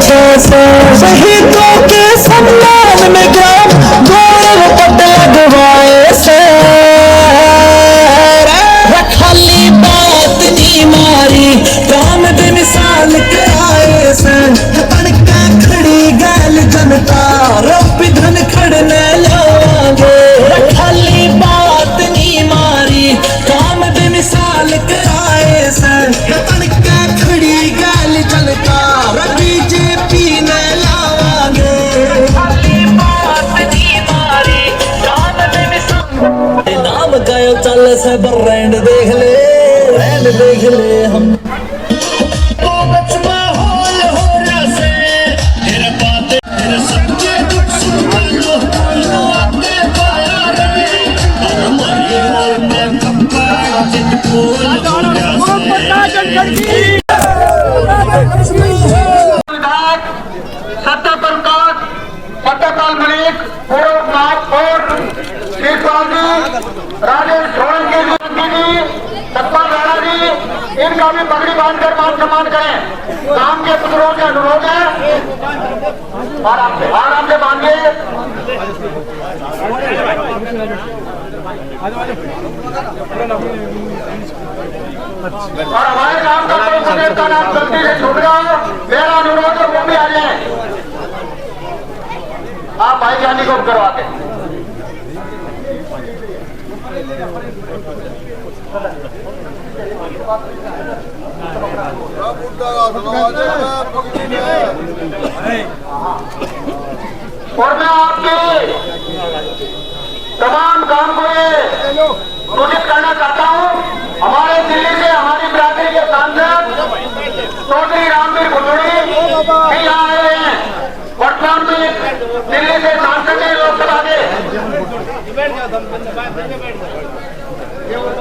से शहीदों के सम्मान में ग्राम गौरव पट लगवाए से खाली बात नहीं मारी काम बेमिसाल कराए से तड़का खड़ी गैल जनता रोपी धन खड़ने लागे खाली बात नहीं मारी काम बेमिसाल कराए से तड़का खड़ी गैल जनता बीजेपी ने लावागे खाली बात नहीं मारी काम बेमिसाल नाम गायो चल से ब्रांड देख ले हम सत्यपाल मलिक और राजेश सोलंकी जी, सतपाल राणा जी, इनका भी पगड़ी बांधकर मान सम्मान करें। गांव के पुत्रों से अनुरोध है, आराम से बांधिए। और हमारे गांव का कोई सदस्य का नाम गलती से छूट गया, मेरा अनुरोध है वो भी आ जाए। आप भाई जानी को करवाते और मैं आपके तमाम काम को सूचित करना चाहता हूं। हमारे दिल्ली से हमारी बिरादरी के सांसद चौधरी रामवीर खुटड़ी भी यहाँ आए हैं। वर्तमान में दिल्ली से सांसद हैं लोकसभा के,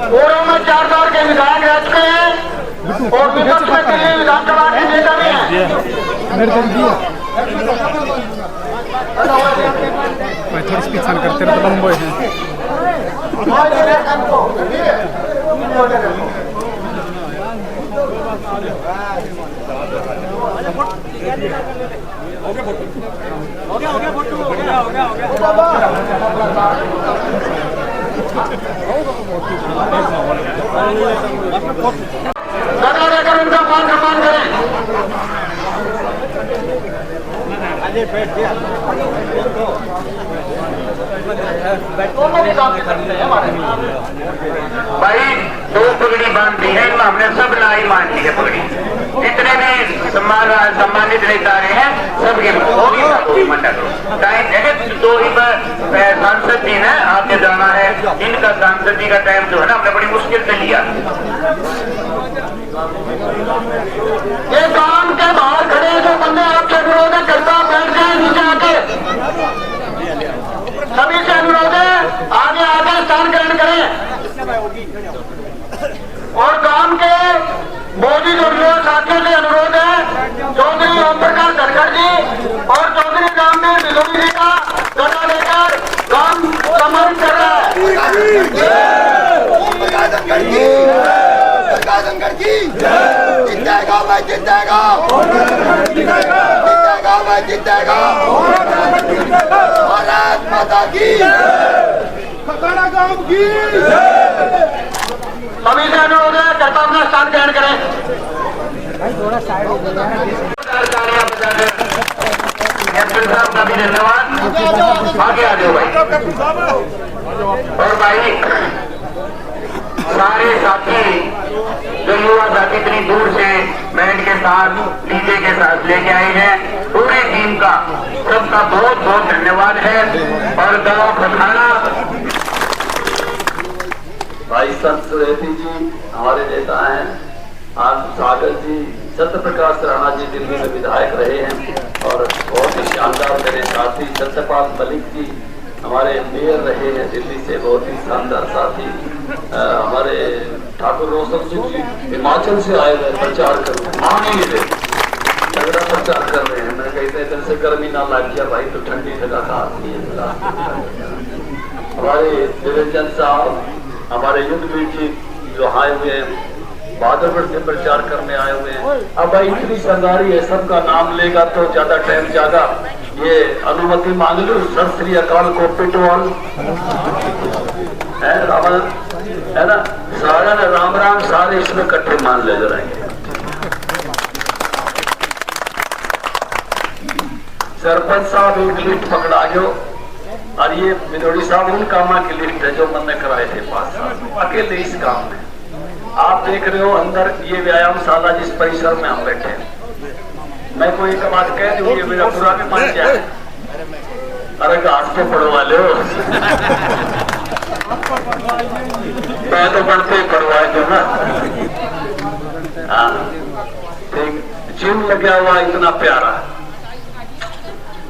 पूर्व में 4 बार के विधायक रह चुके हैं और विपक्ष में दिल्ली विधानसभा के नेता भी हैं। थोड़ी स्पीच करते रहे तो लंबे हैं। लेकर उनका मान सम्मान करें। भाई 2 पगड़ी बांधती है, हमने सब लाई मान ली है पगड़ी। जितने भी सम्मानित नेता रहे हैं सबके मंडल टाइम 2 ही सांसद जी है, आपने जाना है। इनका सांसद जी का टाइम जो है ना हमने बड़ी मुश्किल से लिया। ये काम के बाहर खड़े जो बंदे आपसे अनुरोध है, करता बैठ जाए नीचे आके, सभी से अनुरोध है आगे आगे स्थान ग्रहण करें। और काम के मोदी जो साथियों से अनुरोध है, चौधरी ओम प्रकाश धनखड़ जी और चौधरी रामवीर बिलोरी जी का गदा लेकर काम समर्पित कर रहा है। जीतेगा मैं जीतेगा, जीतेगा मैं जीतेगा, भारत माता की, खतरा गांव की। सभी से अनुरोध है करता अपना स्थान ग्रहण करें। थोड़ा साइड हो गया साहब का भी धन्यवाद। आगे आ जाओ भाई। और भाई सारे साथी जो युवा साथी इतनी दूर से बैंड के साथ डीजे के साथ लेके आए हैं, पूरी टीम का सबका बहुत बहुत धन्यवाद है। और गांव खखाना भाई संत सुरेती जी हमारे नेता हैं, आज सागर जी, सत्य प्रकाश राणा जी दिल्ली में विधायक रहे हैं और बहुत ही शानदार मेरे साथी सत्यपाल मलिक जी हमारे मेयर रहे हैं दिल्ली से, बहुत ही शानदार साथी। हमारे ठाकुर रोशन सिंह जी हिमाचल से आए हुए प्रचार कर तगड़ा प्रचार कर रहे हैं। मैं कहते हैं से गर्मी ना लग गया भाई तो ठंडी जगह का आदमी है। हमारे देवेंद्र साहब, हमारे युद्धवीर जी जो आए हुए हैं, बहादुरगढ़ से प्रचार करने आए हुए हैं। अब भाई इतनी सरदारी है, सबका नाम लेगा तो ज्यादा टाइम जाएगा। ये अनुमति मांग लो, सत श्री अकाल को पिटवाल है रावण है ना, सारा ने राम राम सारे इसमें इकट्ठे मान ले जाएंगे। सरपंच साहब एक लिस्ट पकड़ा गयो और ये बिदोड़ी साहब उन कामा की लिस्ट है जो मैंने कराए थे 5 साल अकेले इस काम में। आप देख रहे हो अंदर ये व्यायामशाला जिस परिसर में हम बैठे हैं, मैं कोई एक बात कह दूं ये मेरा पूरा भी मान जाए, अरे घास तो पड़वा लो मैं तो बढ़ते पड़वाए दो ना। हाँ ठीक, जिम लगा हुआ इतना प्यारा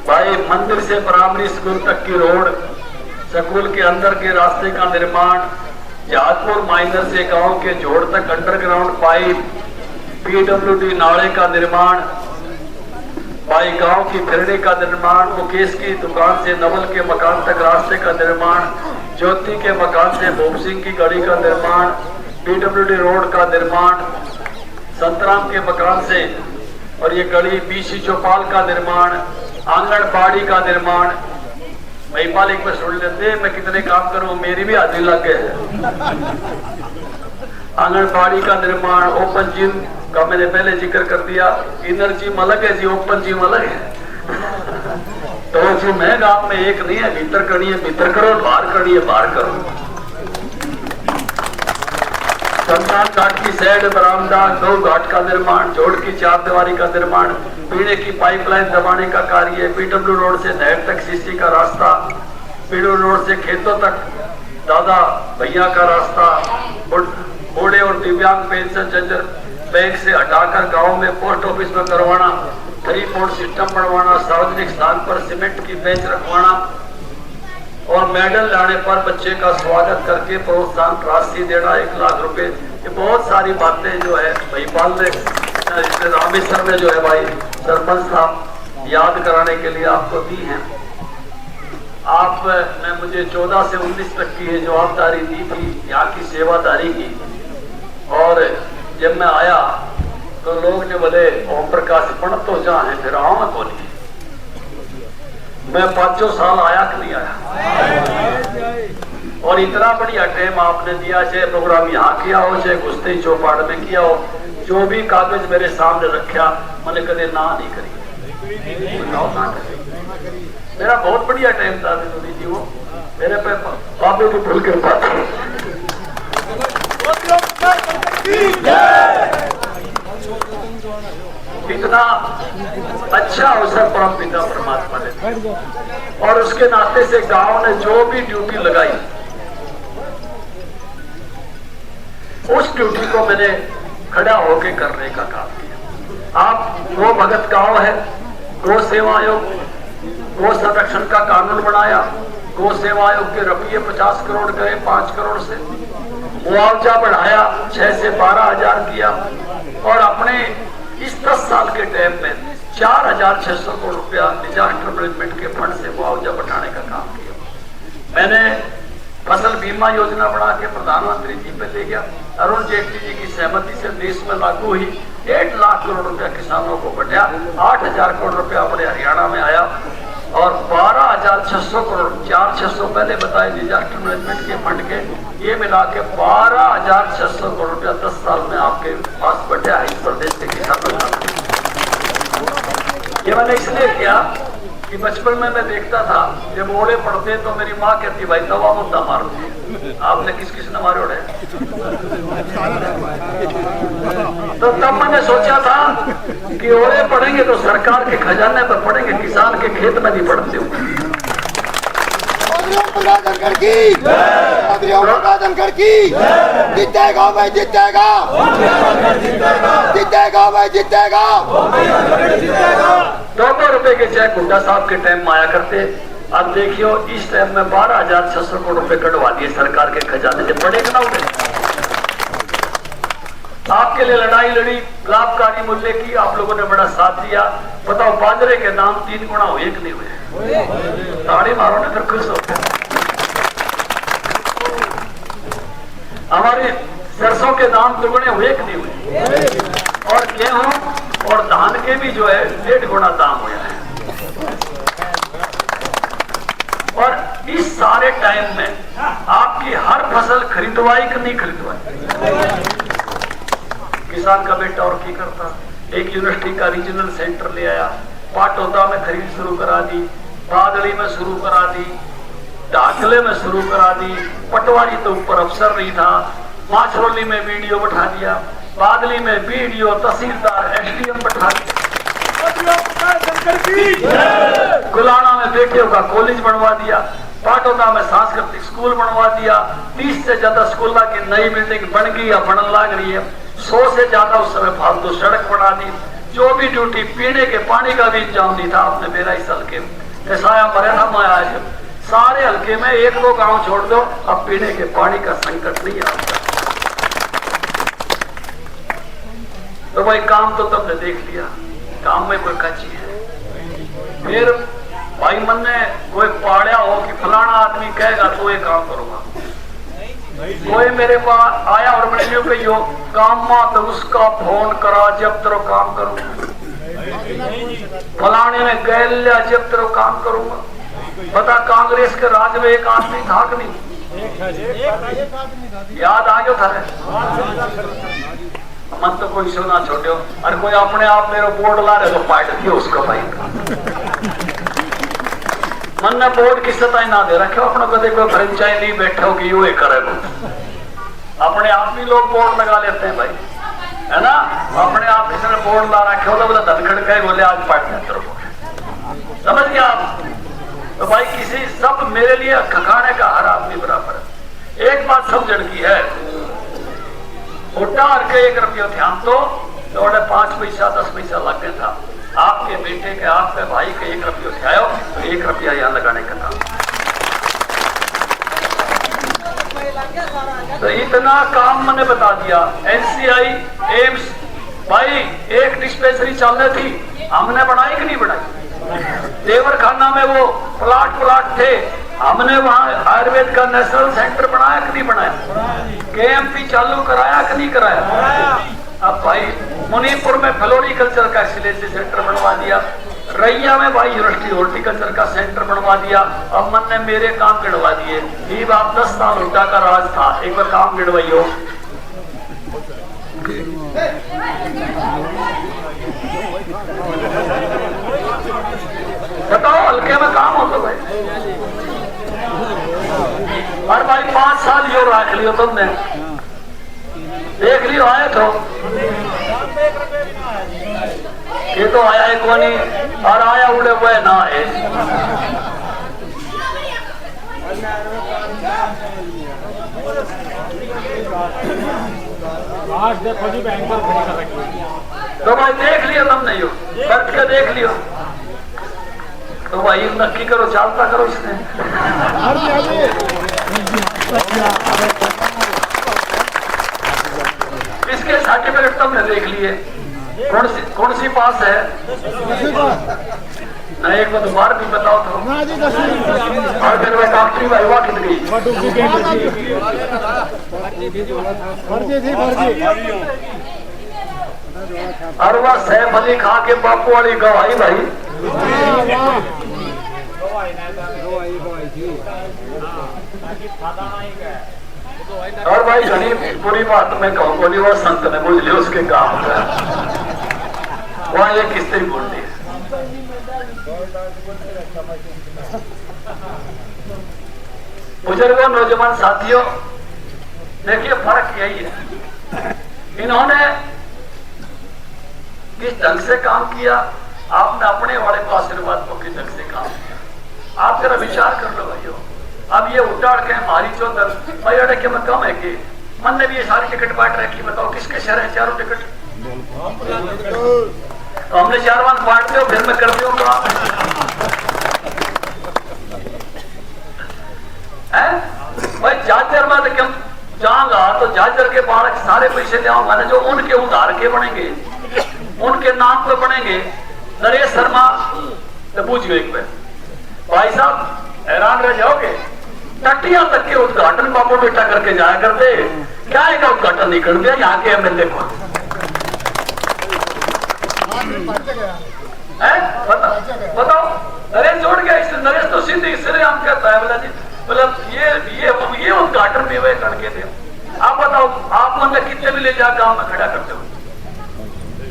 भाई, मंदिर से प्राइमरी स्कूल तक की रोड, स्कूल के अंदर के रास्ते का निर्माण, जहाजपुर माइनर से गांव के जोड़ तक अंडरग्राउंड पाइप, पीडब्ल्यूडी नाले का निर्माण, भाई गांव की फिरने का निर्माण, मुकेश की दुकान से नवल के मकान तक रास्ते का निर्माण, ज्योति के मकान से भूप सिंह की गली का निर्माण, पीडब्ल्यूडी रोड का निर्माण, संतराम के मकान से और ये गली बीसी चौपाल का निर्माण, आंगनबाड़ी का निर्माण। महिपाल एक बार सुन लेते, मैं कितने काम करूं, मेरी भी हाजिरी लग गए है। आंगनबाड़ी का निर्माण, ओपन जिम का मैंने पहले जिक्र कर दिया, इनर जिम अलग है जी, ओपन जिम अलग है। तो जिम है गांव में, एक नहीं है, भीतर करनी है भीतर करो, बाहर करनी है बाहर करो। शमशान घाट की सैड बरामदा, 2 घाट का निर्माण, जोड़ की 4 दीवारी का निर्माण, पीने की पाइपलाइन दबाने का कार्य, पीडब्ल्यू रोड से नहर तक सीसी का रास्ता, पीडब्ल्यू रोड से खेतों तक दादा भैया का रास्ता, बूढ़े और दिव्यांग पेंशन झंझर बैंक से हटाकर गांव में पोस्ट ऑफिस में करवाना, 3 पोर्ट सिस्टम बनवाना, सार्वजनिक स्थान पर सीमेंट की बेंच रखवाना और मेडल लाने पर बच्चे का स्वागत करके प्रोत्साहन राशि देना 1 लाख रुपए। ये बहुत सारी बातें जो है महिपाल ने रामेश्वर में जो है भाई सरपंच साहब याद कराने के लिए आपको दी है। आपने मुझे 14 से 19 तक की ये जवाबदारी दी थी, यहाँ की सेवादारी की, और जब मैं आया तो लोग ने बोले ओम प्रकाश पढ़ तो जहाँ है फिर आओ मैं बोली, मैं 5 साल आया कि नहीं आया, और इतना बढ़िया टाइम आपने दिया, चाहे प्रोग्राम यहाँ किया हो चाहे गुस्ते चौपाट में किया हो, जो भी कागज मेरे सामने रखा मैंने कदे ना नहीं करी, मेरा बहुत बढ़िया टाइम था विनोदी जी, वो मेरे पे बाबे की फुल कृपा थी। इतना अच्छा अवसर परम पिता परमात्मा ने, और उसके नाते से गांव ने जो भी ड्यूटी लगाई उस ड्यूटी को मैंने खड़ा होके करने का काम किया। आप गो भगत गांव है, गो सेवा आयोग, गो संरक्षण का कानून बनाया, गो सेवा आयोग के रुपये 50 करोड़ गए 5 करोड़ से, मुआवजा बढ़ाया 6 से 12,000 किया, और अपने इस 10 साल के टाइम में 4,600 करोड़ रुपया डिजास्टर मैनेजमेंट के फंड से मुआवजा बढ़ाने का काम किया। मैंने फसल बीमा योजना बना के प्रधानमंत्री जी पे ले गया, अरुण जेटली जी की सहमति से देश में लागू हुई, 1 लाख करोड़ रुपया किसानों को बटा, 8,000 करोड़ रुपया अपने हरियाणा में आया, और 12,600 करोड़, 4,600 पहले बताए डिजास्टर मैनेजमेंट के फंड के, ये मिला के 12,600 करोड़ रुपया 10 साल में आपके पास बटा है इस प्रदेश के किसानों का। ये मैंने इसलिए किया कि बचपन में मैं देखता था जब ओले पड़ते तो मेरी माँ कहती भाई तवा मुद्दा मार दो। आपने किस किस ने मारे ओले? तो तब मैंने सोचा था कि ओले पड़ेंगे तो सरकार के खजाने पर पड़ेंगे, किसान के खेत में नहीं पड़ते हो। जीतेगा भाई जीतेगा, जीतेगा भाई जीतेगा। 2 रुपए के चेक गुंडा साहब के टाइम में आया करते, अब देखियो इस टाइम में 12,600 करोड़ रुपए कटवा दिए सरकार के खजाने से, पड़ेगा ना उन्हें। आपके लिए लड़ाई लड़ी, लाभकारी मूल्य की, आप लोगों ने बड़ा साथ दिया। बताओ बाजरे के दाम 3 गुना हुए कि नहीं हुए? ताड़ी मारो ने फिर खुश होते। हमारे सरसों के दाम दुगने हुए कि नहीं हुए? और गेहूं और धान के भी जो है 1.5 गुना दाम हुआ है। और इस सारे टाइम में आपकी हर फसल खरीदवाई कि नहीं खरीदवाई? किसान का बेटा और की करता, एक यूनिवर्सिटी का रीजनल सेंटर ले आया, पाटौदा में खरीद शुरू करा दी, बादली में शुरू करा दी, ढाकले में शुरू करा दी, पटवारी तो ऊपर अफसर नहीं था, माछरौली में वीडियो बैठा दिया, बादली में वीडियो, तहसीलदार, एसडीएम बैठा दिया, गुलाना में बेटियों का कॉलेज बनवा दिया, पाटौदा में सांस्कृतिक स्कूल बनवा दिया, 30 से ज्यादा स्कूलों की नई बिल्डिंग बन गई या बनने लग रही है, 100 से ज्यादा उस समय फालतू सड़क बना दी। जो भी ड्यूटी, पीने के पानी का भी इंतजाम नहीं था। आपने मेरा इस हल्के में साया मरे था, मैं आज सारे हल्के में 1-2 गांव छोड़ दो, अब पीने के पानी का संकट नहीं आता। तो भाई काम तो तुमने देख लिया, काम में कोई कच्ची है। फिर भाई मन ने कोई पाड़ा हो कि फलाना आदमी कहेगा तो ये काम करूंगा। कोई मेरे पास आया और मैंने यूं कही हो काम मत उसका फोन करा जब तेरो काम करूंगा, फलाने में गैल लिया जब तेरो काम करूंगा। पता कांग्रेस के राज में एक आदमी था कि नहीं? याद आ गया था? मन तो कोई सुना छोटे हो, और कोई अपने आप मेरे बोर्ड ला रहे तो पाइट दियो उसका भाई मन ने बोर्ड की सताई ना दे रखे, अपने कदे कोई फ्रेंचाइज नहीं बैठे हो कि ये करेगा। अपने आप भी लोग बोर्ड लगा लेते हैं भाई, है ना? अपने आप किसी ने बोर्ड ला रखे हो तो बोला धनखड़ के बोले आज पाइट तेरे को, समझ गया आप? तो भाई किसी सब मेरे लिए खखाने का हर आदमी बराबर है। एक बात समझण की है, उठा के 1 रुपया ध्यान तो 5 पैसा 10 पैसा लग गया था। आपके बेटे के, आपके भाई के 1 रुपया उठायो तो 1 रुपया यहाँ लगाने का था। तो इतना काम मैंने बता दिया। NCI, एम्स, भाई एक डिस्पेंसरी चलने थी, हमने बनाई कि नहीं बनाई? देवर खाना में वो प्लाट थे, हमने वहां आयुर्वेद का नेशनल सेंटर बनाया कि नहीं बनाया? KMP चालू कराया कि नहीं कराया? अब भाई मुनीपुर में फ्लोरिकल्चर का एक्सीलेंसी सेंटर बनवा दिया, रैया में भाई यूनिवर्सिटी हॉर्टिकल्चर का सेंटर बनवा दिया। अब मन ने मेरे काम गिनवा दिए। ये बात 10 साल उल्टा का राज था, एक बार काम गिनवाइयो। बताओ हल्के में काम हो तो भाई, और भाई 5 साल यो रख लियो तुमने, देख लियो आए तो ये तो आया है कोनी, और आया उड़े हुए ना है। आज देखो जी बैंक पर खड़ी कर रखी है। तो भाई देख लियो तुमने, यो करके देख लियो। तो भाई नक्की करो, चालता करो इसने। इसके सर्टिफिकेट तुमने देख लिए, कौन सी पास है? ना एक बार दोबारा भी बताओ तो। और फिर वह डॉक्टरी भाई हुआ कितनी और वह सैफ अली खां के बापू वाली गवाही भाई। और भाई घनी बुरी बात में कहूँ बोली, वो संत ने बुझ लिया उसके काम वहां ये किस्ती बोल दी। बुजुर्गों, नौजवान साथियों, देखिए फर्क यही है, इन्होंने किस ढंग से काम किया, आपने अपने वाले को आशीर्वाद को किस ढंग से काम किया। आप जरा विचार कर लो भाइयों। अब ये उठाड़ के हमारी चौधर भाई अड़े के में कम है कि मन ने भी ये सारी टिकट बांट रखी। बताओ किसके शहर है चारों टिकट? तो हमने 4 बांट दो, फिर मैं कर दूंगा। भाई जाजर में तो जाऊंगा तो जाजर के बालक सारे पैसे ले आऊंगा ना, जो उनके उधार के बनेंगे, उनके नाम पे बनेंगे। नरेश शर्मा तो पूछ गए एक बार, भाई साहब हैरान रह जाओगे, टट्टियां तक के उद्घाटन बापू बेटा करके जाया करते, क्या का उद्घाटन नहीं कर दिया यहाँ के एमएलए को? बताओ। नरेश जोड़ गया इससे, नरेश तो सीधे इससे हम कहता है बोला जी, मतलब ये उद्घाटन भी वे करके थे। आप बताओ, आप मतलब कितने भी ले जा गांव में खड़ा करते हो?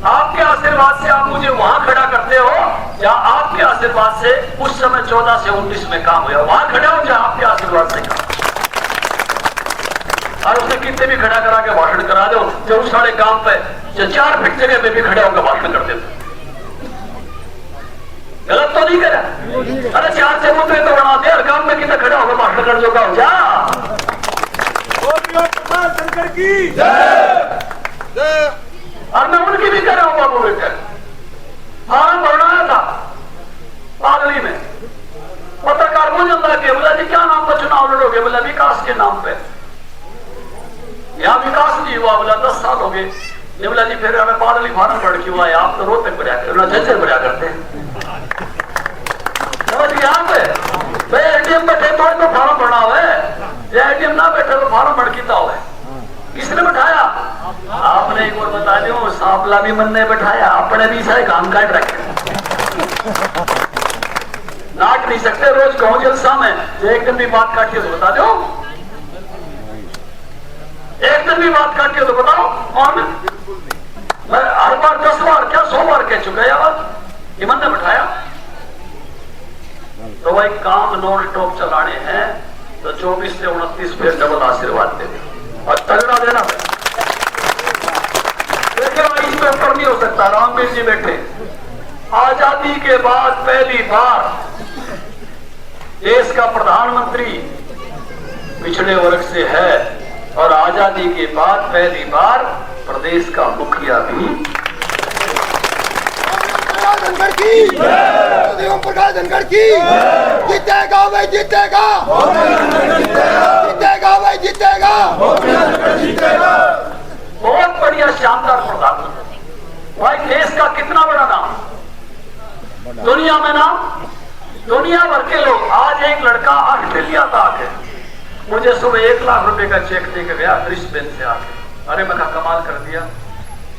आपके आशीर्वाद से आप मुझे वहां खड़ा करते हो जहां आपके आशीर्वाद से उस समय 14 से 19 में काम हुआ, वहां खड़े हो जहां आपके आशीर्वाद से काम। और उसे कितने भी खड़ा करा के भाषण करा दो, जब सारे काम पे 4 फीट जगह पे भी खड़े होकर भाषण कर देते। गलत तो नहीं करा? अरे 4 चबूतरे तो बना दे, हर काम में कितना खड़ा होकर भाषण कर जोगा हो जा। शंकर की और मैं उनकी भी कर रहा हूं बाबू बेटे। फार्म भरना था पागली में, पत्रकार मुझे के बोला जी क्या नाम पर चुनाव लड़ोगे? बोला विकास के नाम पे। यहाँ विकास नहीं हुआ, बोला 10 साल हो गए। बोला जी फिर हमें पागली फार्म भर क्यों आए? आप तो रोहतक भरा झज्जर भरा करते हैं। यहाँ पे एटीएम बैठे तो फार्म भरना हुआ है, एटीएम ना बैठे तो फार्म भर कितना हुआ है? किसने बैठाया? आपने एक और बता दो, सांपला भी मन ने बैठाया, अपने भी सारे काम काट रखे। नाट नहीं सकते, रोज कहूं जलसा में एक दिन भी बात काटिए तो बता दो, एक दिन भी बात काटिए तो बताओ कौन? मैं हर बार 10 बार क्या 100 बार कह चुका है बात, ये मन ने बैठाया। तो भाई काम नॉन स्टॉप चलाने हैं तो 24 से 29 पे डबल आशीर्वाद दे और तगड़ा देना। देखिए भाई इसमें ऊपर नहीं हो सकता। रामवीर जी बैठे, आजादी के बाद पहली बार देश का प्रधानमंत्री पिछड़े वर्ग से है और आजादी के बाद पहली बार प्रदेश का मुखिया भी। धनखड़ की, प्रकाश धनखड़ की, जीतेगा भाई जीतेगा, जीतेगा भाई जीतेगा। बहुत बढ़िया शानदार प्रधानमंत्री भाई, देश का कितना बड़ा नाम दुनिया में नाम, दुनिया भर के लोग। आज एक लड़का ऑस्ट्रेलिया का आके मुझे सुबह 1 लाख रुपए का चेक दे के गया ब्रिस्बेन से आके। अरे मैं कमाल कर दिया,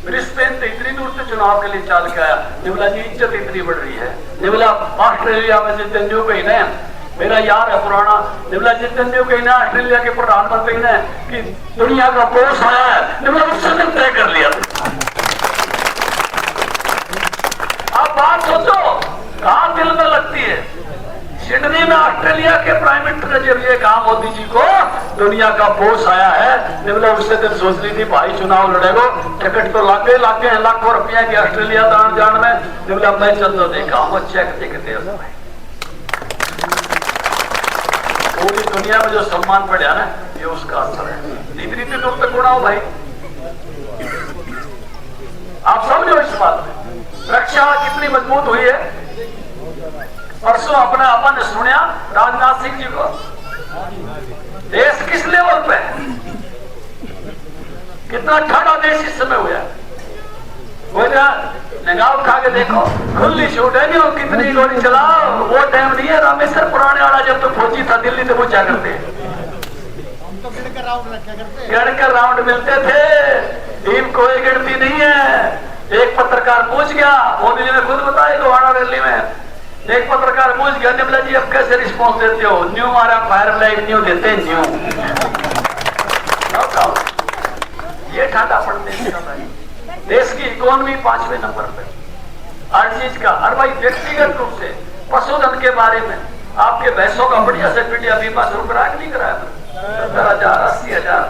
ब्रिस्बेन से इतनी दूर से चुनाव के लिए चाल के आया। निवला जी इज्जत इतनी बढ़ रही है। निवला ऑस्ट्रेलिया में जितन जो कही ने, मेरा यार है पुराना, निवला जितन जो कही ना ऑस्ट्रेलिया के प्रधानमंत्री ने कि दुनिया का पोष आया है, निवला उसने तय कर लिया। आप बात सोचो कहां दिल में लगती है। सिडनी में ऑस्ट्रेलिया के प्राइम मिनिस्टर ने जब ये कहा मोदी जी को दुनिया का बोस आया है, निवला उससे दिन सोच ली थी भाई चुनाव लड़ेगो, टिकट तो लागे लाखों रुपया की ऑस्ट्रेलिया दान जान में। निवला मैं चल तो देखा वो चेक देखते पूरी दुनिया में जो सम्मान बढ़िया ना ये उसका असर है। नीति नीति लोग तक गुणा हो भाई, आप समझो इस बात में। रक्षा कितनी मजबूत हुई है। परसों अपने आपा ने सुनिया राजनाथ सिंह जी को, देश किस लेवल पे कितना ठाड़ा देश इस समय हुआ है। वो निगाह उठा के देखो, खुली छूट है नहीं हो कितनी गोली चलाओ, वो टाइम नहीं है। रामेश्वर पुराने वाला जब तो फौजी था दिल्ली से पूछा करते, गणकर राउंड मिलते थे, टीम कोई गिनती नहीं है। एक पत्रकार पूछ गया, मोदी जी ने खुद बताया गोवाड़ा रैली में, एक पत्रकार पूछ गया निमला जी अब कैसे रिस्पॉन्स देते हो? न्यू मारा फायर लाइट न्यू देते हैं न्यू। ये ठाटा पड़ते देश की इकोनॉमी 5वें नंबर पे, हर चीज का। और भाई व्यक्तिगत रूप से पशुधन के बारे में आपके भैंसों का बढ़िया से बढ़िया बीमा शुरू करा नहीं कराया? 70,000 80,000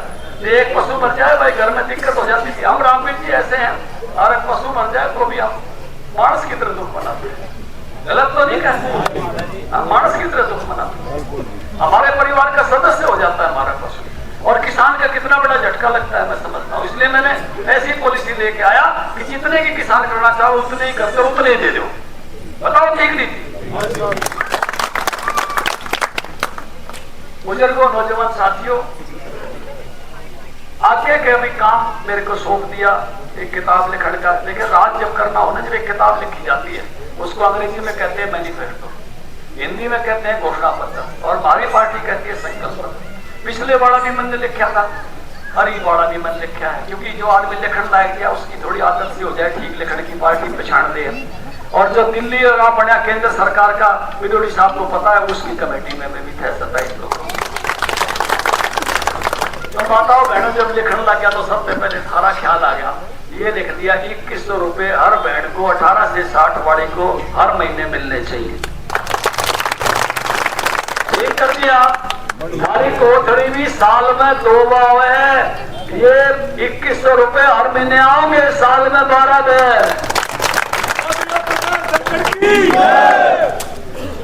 एक पशु मर जाए भाई घर में दिक्कत हो जाती थी। हम रामवीर जी ऐसे हैं, और पशु मर जाए तो भी हम मानस की तरह दुख मनाते हैं। गलत तो नहीं कहते, हम मानस की तरह दुख मनाते। हमारे परिवार का सदस्य हो जाता है हमारा पशु, और किसान का कितना बड़ा झटका लगता है मैं समझता हूँ। इसलिए मैंने ऐसी पॉलिसी लेके आया कि जितने की किसान करना चाहो उतने ही करते, उतने ही दे दो। बताओ ठीक नहीं थी? बुजुर्गों नौजवान साथियों, आगे के अभी काम मेरे को सौंप दिया एक किताब लिखने का। लेकिन राज जब करना हो ना, जब एक किताब लिखी जाती है उसको अंग्रेजी में कहते हैं मैनिफेस्टो, हिंदी में कहते हैं घोषणा पत्र, और हमारी पार्टी कहती है संकल्प पत्र। पिछले वाला भी मैंने लिखा था, हरिवाड़ा भी मन लिखा है, क्योंकि जो आदमी लिखण लायक दिया उसकी थोड़ी आदत सी हो जाए ठीक लिखने की, पार्टी पछाड़ दे। और जो दिल्ली और बना केंद्र सरकार का विदोड़ी साहब को पता है, उसकी कमेटी में भी थे 27 लोग। तो माताओं बहनों जब लिखने लग गया तो सबसे पहले सारा ख्याल आ गया, ये लिख दिया कि 2100 रुपए हर बहन को 18 से 60 वाली को हर महीने मिलने चाहिए। ये कर दिया। हमारी कोठड़ी भी साल में 2 बार है, ये 2100 रुपए हर महीने आओगे, साल में 12 दिन।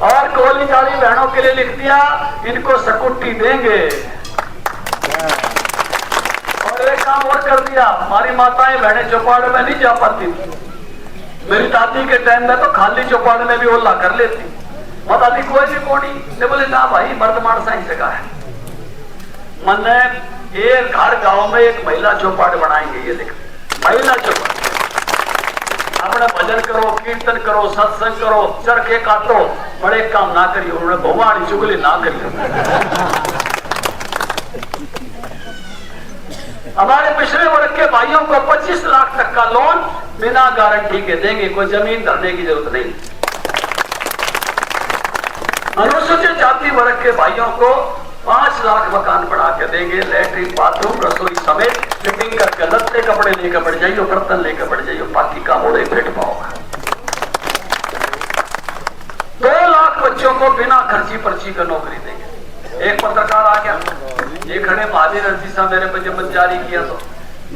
और कोली जाली बहनों के लिए लिख दिया, इनको सकुट्टी देंगे। और एक काम और कर दिया, हमारी माताएं बहनें चौपाड़ में नहीं जा पाती थी। मेरी दादी के टाइम में तो खाली चौपाड़ में भी ओला कर लेती। और दादी कोई भी कोनी ने बोले ना भाई वर्तमान सा ही जगह है, मैंने एक घर गांव में एक महिला चौपाट बनाएंगे। ये देख महिला चौपाट, अपना भजन करो, कीर्तन करो, सत्संग करो, चरखे काटो, बड़े काम ना करिए, उन्होंने भगवान चुगली ना करिए। हमारे पिछड़े वर्ग के भाइयों को 25 लाख तक का लोन बिना गारंटी के देंगे, कोई जमीन धरने की जरूरत नहीं। अनुसूचित जाति वर्ग के भाइयों को 5 लाख मकान बना के देंगे, लैट्रिन बाथरूम रसोई समेत फिटिंग करके, लत्ते कपड़े लेकर बढ़ जाइए, बर्तन लेकर बढ़ जाइए, बाकी काम ओड़े फिट पाओगा। 2 लाख बच्चों को बिना खर्ची पर्ची का नौकरी देंगे। एक पत्रकार आ गया, ये खड़े महावीर अर्जी साहब मेरे पे जब जारी किया तो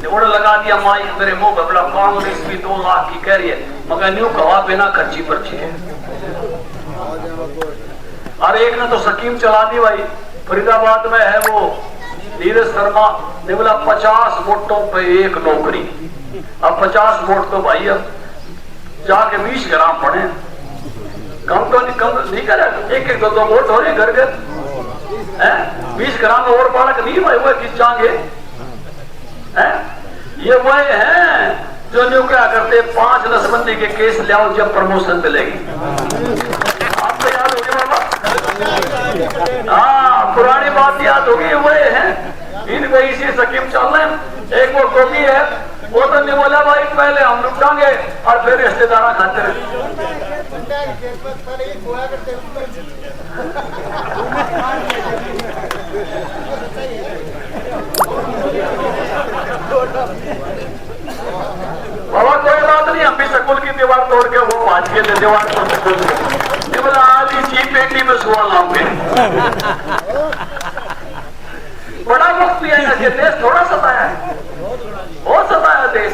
उड़ लगा दिया माइक मेरे मुंह पे, बड़ा कांग्रेस भी 2 लाख की कह रही है, मगर न्यू कहा बिना खर्ची पर्ची है। और एक ने तो स्कीम चला दी भाई, फरीदाबाद में है वो नीरज शर्मा ने बोला 50 वोटों पे 1 नौकरी। अब 50 वोट तो भाई अब जाके 20 ग्राम पड़े, कम तो नहीं करे, 1-1 2-2 वोट हो रहे घर घर, 20 ग्राम और बालक नहीं भाई वो खींचांगे। ये वो है जो न्यू क्या करते 5 नसबंदी के केस ले आओ जब प्रमोशन मिलेगी। आपको याद होगी बाबा? हाँ, पुरानी बात याद होगी। वो है इनको इसी स्कीम चल रहे हैं। एक वो गोभी है, वो तो नहीं बोला भाई पहले हम लुटाएंगे और फिर रिश्तेदार खाते रहे। बाबा कोई बात नहीं, हम भी स्कूल की दीवार तोड़ के वो भाज के दीवार तोड़ बोला आज ही चीप पेटी में सुआ लाऊंगे। बड़ा वक्त भी है, ये देश थोड़ा सताया है, बहुत सताया देश,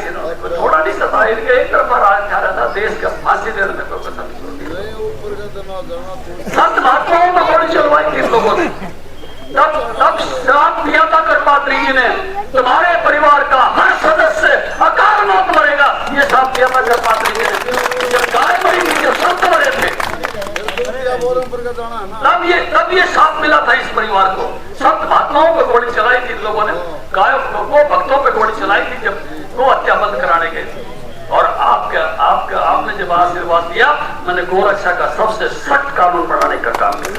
थोड़ा नहीं सताया, इनके एक तरफ राज खा रहा था देश का फांसी देने में कोई पसंद नहीं। संत महात्माओं को गोली चलवाई थी लोगों ने, तब श्राप दिया था कटपात्री जी ने, तुम्हारे परिवार का हर सदस्य अकाल मौत मरेगा, ये श्राप दिया था कटपात्री जी ने। जब गाय मरी थी, जब संत मरे थे, तब ये श्राप मिला था इस परिवार को। संत महात्माओं को गोली चलाई थी लोगों ने, गायों को भक्तों पे गोली चलाई थी जब गो हत्या बंद कराने गए। और आपने जब आशीर्वाद दिया, मैंने गोरक्षा का सबसे सख्त कानून बनाने का काम किया।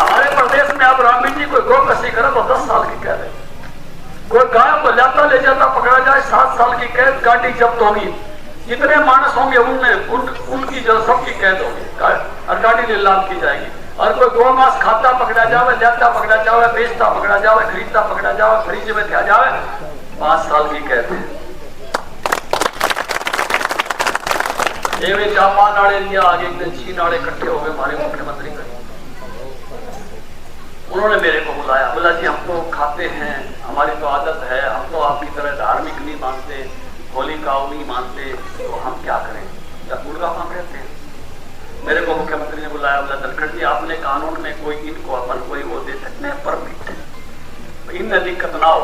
हमारे प्रदेश में अब रामी जी कोई गो कसी करे तो 10 साल की कैद है, कोई गाय को लाता ले जाता पकड़ा जाए 7 साल की कैद, गाड़ी जब्त होगी, जितने मानस होंगे उनकी जो सबकी कैद होगी और गाड़ी नीलाम की जाएगी। और कोई गौ मांस खाता पकड़ा जावे, लेता पकड़ा जावे, बेचता पकड़ा जावे, खरीदता पकड़ा जावे, फ्रिज में दिया जावे, 5 साल की कैद है। चापा नाड़े लिया, आगे 6 नाड़े इकट्ठे हो गए हमारे मुख्यमंत्री का। उन्होंने मेरे को बुलाया, बोला जी हम तो खाते हैं, हमारी तो आदत है, हम तो आपकी तरह धार्मिक नहीं मानते, होली काऊ नहीं मानते, तो हम क्या करें, जब मुर्गा हम रहते हैं। मेरे को मुख्यमंत्री ने बुलाया, बोला धनखड़ जी आपने कानून में कोई इनको अपन कोई वो दे सकते हैं परमिट, इनमें दिक्कत ना हो।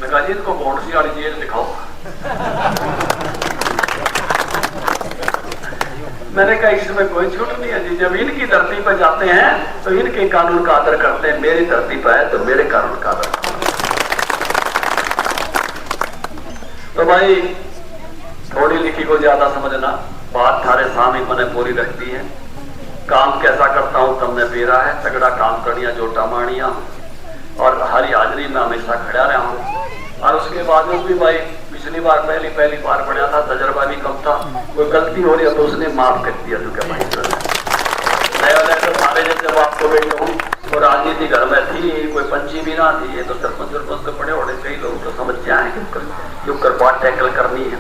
मैं कहा जी इनको बाउंड्री वाली जेल दिखाओ। मैंने कहा इसमें कोई छूट नहीं है जी, जब इनकी धरती पर जाते हैं तो इनके कानून का आदर करते हैं, मेरी धरती पर है तो मेरे कानून का आदर करते हैं। तो भाई थोड़ी लिखी को ज्यादा समझना, बात थारे सामने मैंने पूरी रख दी है। काम कैसा करता हूं तुमने बेरा है, तगड़ा काम करिया जोटा मानिया, और हरी हाजिरी में हमेशा खड़ा रहा हूँ। और उसके बावजूद भी भाई पिछली बार पहली बार बढ़िया था, तजर्बा भी कम था, कोई गलती हो रही है तो उसने माफ कर दिया। तो क्या भाई तो सारे जैसे आपको बैठे हूँ तो राजनीति घर में थी, कोई पंची भी ना थी, ये तो सरपंच तो पड़े और कई लोग तो समझ के आए कि बात टैकल करनी है।